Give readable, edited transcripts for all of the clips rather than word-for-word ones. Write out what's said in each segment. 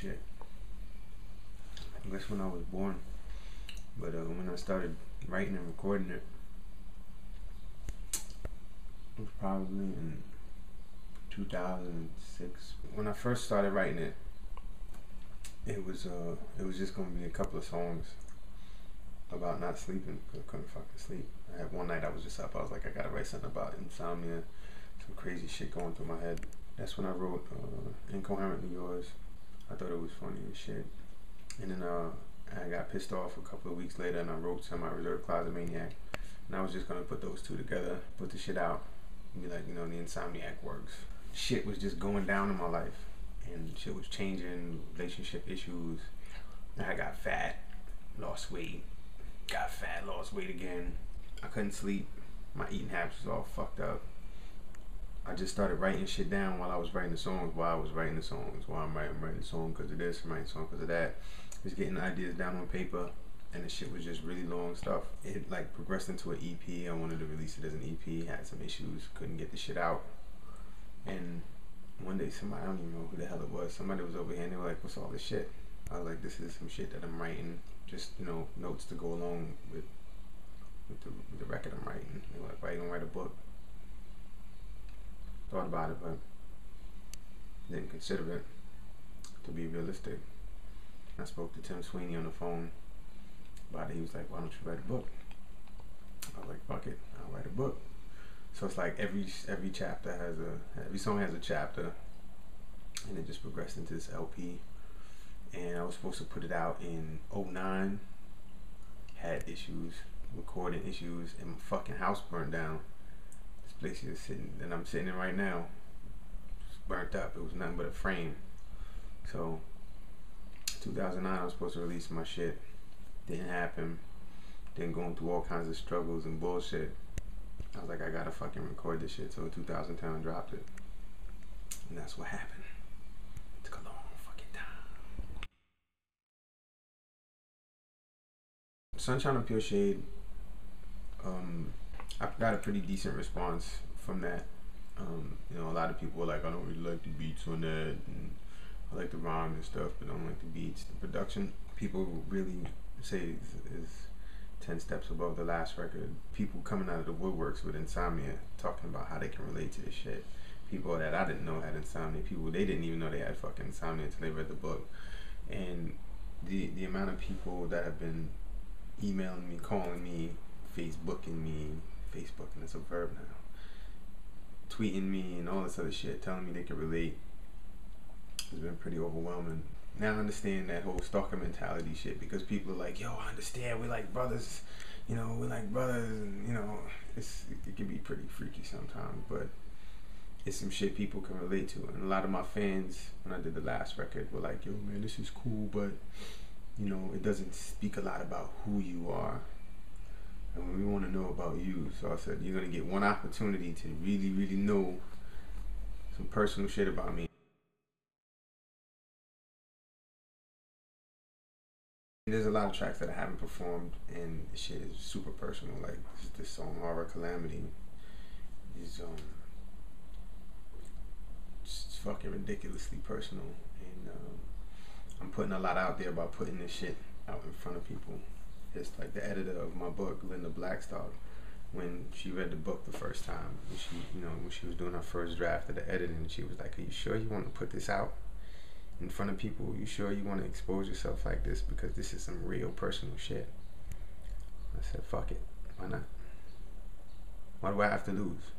shit. I guess when I was born. But when I started writing and recording it, it was probably in 2006. When I first started writing it, it was just gonna be a couple of songs about not sleeping because I couldn't fucking sleep. I had one night I was just up. I was like, I gotta write something about insomnia, some crazy shit going through my head. That's when I wrote Incoherently Yours. I thought it was funny as shit. And then I got pissed off a couple of weeks later and I wrote Semi-Reserved Closet Maniac. And I was just gonna put those two together, put the shit out, and be like, you know, the Insomniac works. Shit was just going down in my life. And shit was changing, relationship issues. I got fat, lost weight, got fat, lost weight again. I couldn't sleep. My eating habits was all fucked up. I just started writing shit down while I was writing the songs, while I'm writing the song because of this, I'm writing the song because of that. Just getting ideas down on paper, and the shit was just really long stuff. It like progressed into an EP. I wanted to release it as an EP, had some issues, couldn't get the shit out. And one day somebody, I don't even know who the hell it was, somebody was over here and they were like, what's all this shit? I was like, this is some shit that I'm writing, just, you know, notes to go along with the record I'm writing. They were like, why you don't write a book? Thought about it, but didn't consider it to be realistic. I spoke to Tim Sweeney on the phone about it. He was like, why don't you write a book? I was like, fuck it, I'll write a book. So it's like every chapter has every song has a chapter, and it just progressed into this LP. And I was supposed to put it out in 2009. Had issues, recording issues, and my fucking house burned down. This place is sitting, that I'm sitting in right now, just burnt up. It was nothing but a frame. So 2009 I was supposed to release my shit. Didn't happen. Then going through all kinds of struggles and bullshit. I was like, I gotta fucking record this shit. So in 2010 I dropped it. And that's what happened. It took a long fucking time. Sunshine of Pure Shade, I got a pretty decent response from that. You know, a lot of people were like, I don't really like the beats on that, and I like the rhymes and stuff, but I don't like the beats. The production, people really say is 10 steps above the last record. People coming out of the woodworks with insomnia, talking about how they can relate to this shit. People that I didn't know had insomnia. People they didn't even know they had fucking insomnia until they read the book. And the amount of people that have been emailing me, calling me, Facebooking me, Facebooking, that's a verb now, tweeting me and all this other shit, telling me they could relate, has been pretty overwhelming. Now I understand that whole stalker mentality shit, because people are like, yo, I understand, we're like brothers, you know, we're like brothers, and you know, it can be pretty freaky sometimes, but it's some shit people can relate to. And a lot of my fans, when I did the last record, were like, yo man, this is cool, but you know, it doesn't speak a lot about who you are, and we want to know about you. So I said, you're gonna get one opportunity to really, really know some personal shit about me. There's a lot of tracks that I haven't performed, and the shit is super personal. Like this song "Horror Calamity" is just fucking ridiculously personal, and I'm putting a lot out there about putting this shit out in front of people. It's like the editor of my book, Linda Blackstock, when she read the book the first time, when she was doing her first draft of the editing, she was like, "Are you sure you want to put this out in front of people? You sure you want to expose yourself like this? Because this is some real personal shit." I said, fuck it. Why not? What do I have to lose?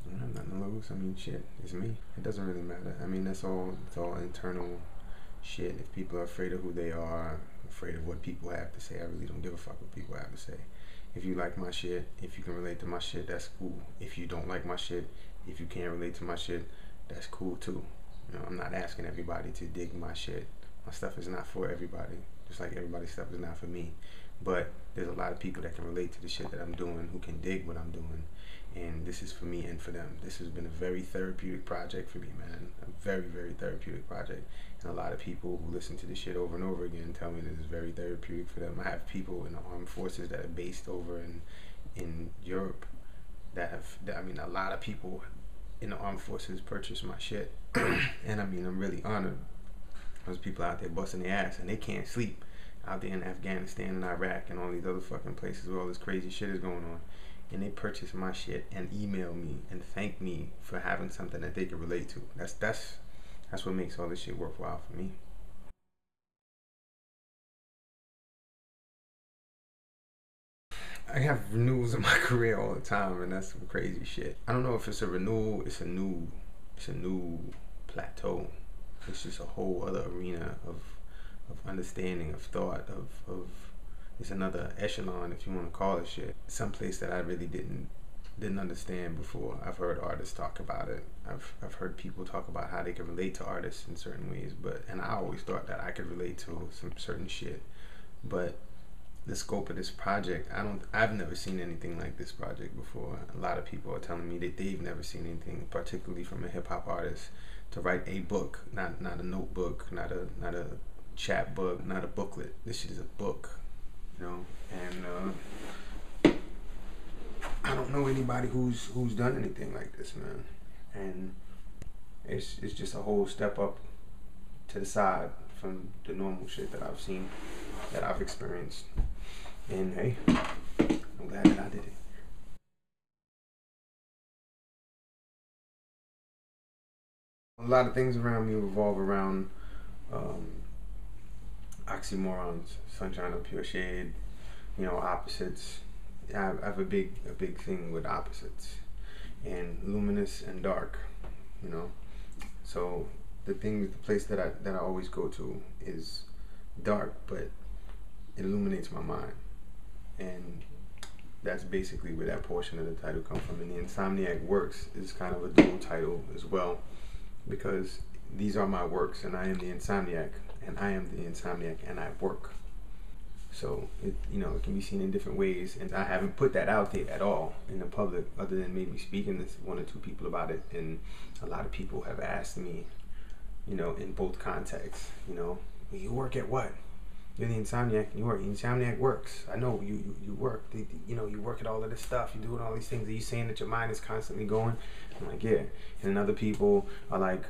I don't have nothing to lose. I mean, shit, it's me. It doesn't really matter. I mean, it's all internal shit. If people are afraid of who they are, afraid of what people have to say, I really don't give a fuck what people have to say. If you like my shit, if you can relate to my shit, that's cool. If you don't like my shit, if you can't relate to my shit, that's cool too. You know, I'm not asking everybody to dig my shit. My stuff is not for everybody, just like everybody's stuff is not for me. But there's a lot of people that can relate to the shit that I'm doing, who can dig what I'm doing, and this is for me and for them. This has been a very therapeutic project for me, man. A very, very therapeutic project. And a lot of people who listen to this shit over and over again tell me this is very therapeutic for them. I have people in the armed forces that are based over in Europe that have, I mean, a lot of people in the armed forces purchased my shit. And I mean, I'm really honored. There's people out there busting their ass and they can't sleep out there in Afghanistan and Iraq and all these other fucking places where all this crazy shit is going on. And they purchase my shit and email me and thank me for having something that they can relate to. That's what makes all this shit worthwhile for me. I have renewals in my career all the time, and that's some crazy shit. I don't know if it's a renewal. It's a new plateau. It's just a whole other arena of understanding, of thought, of it's another echelon, if you want to call it shit. Some place that I really didn't understand before. I've heard artists talk about it. I've heard people talk about how they can relate to artists in certain ways, and I always thought that I could relate to some certain shit, but the scope of this project, I've never seen anything like this project before. A lot of people are telling me that they've never seen anything, particularly from a hip hop artist, to write a book, not a notebook, not a chapbook, not a booklet. This shit is a book, you know. And I don't know anybody who's done anything like this, man. And it's just a whole step up to the side from the normal shit that I've seen, that I've experienced. And hey, I'm glad that I did it. A lot of things around me revolve around oxymorons, sunshine and pure shade, you know, opposites. I have a big thing with opposites, and luminous and dark, you know. So the place that I always go to is dark, but it illuminates my mind. And that's basically where that portion of the title comes from. And the Insomniac works is kind of a dual title as well, because these are my works, and I am the Insomniac, and I am the Insomniac, and I work. So it can be seen in different ways, and I haven't put that out there at all in the public, other than maybe speaking to one or two people about it. And a lot of people have asked me, you know, in both contexts, you know, you work at what? You're the Insomniac. You work. Insomniac works. I know you work. You work at all of this stuff. You're doing all these things. Are you saying that your mind is constantly going? I'm like, yeah. And then other people are like,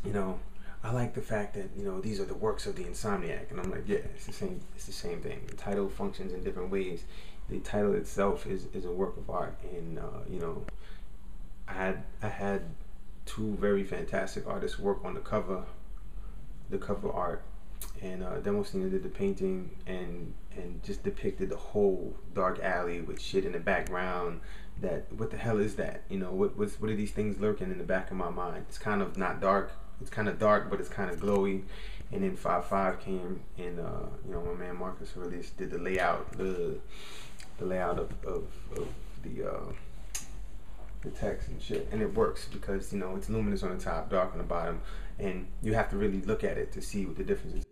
you know, I like the fact that, you know, these are the works of the Insomniac. And I'm like, yeah, it's the same. It's the same thing. The title functions in different ways. The title itself is a work of art. And you know, I had two very fantastic artists work on the cover art. And Demostina did the painting and just depicted the whole dark alley with shit in the background. That, what the hell is that? You know, what are these things lurking in the back of my mind? It's kind of not dark. It's kind of dark, but it's kind of glowy. And then 5-5 came, and you know, my man Marcus Aurelius did the layout, the layout of the text and shit, and it works because, you know, it's luminous on the top, dark on the bottom, and you have to really look at it to see what the difference is.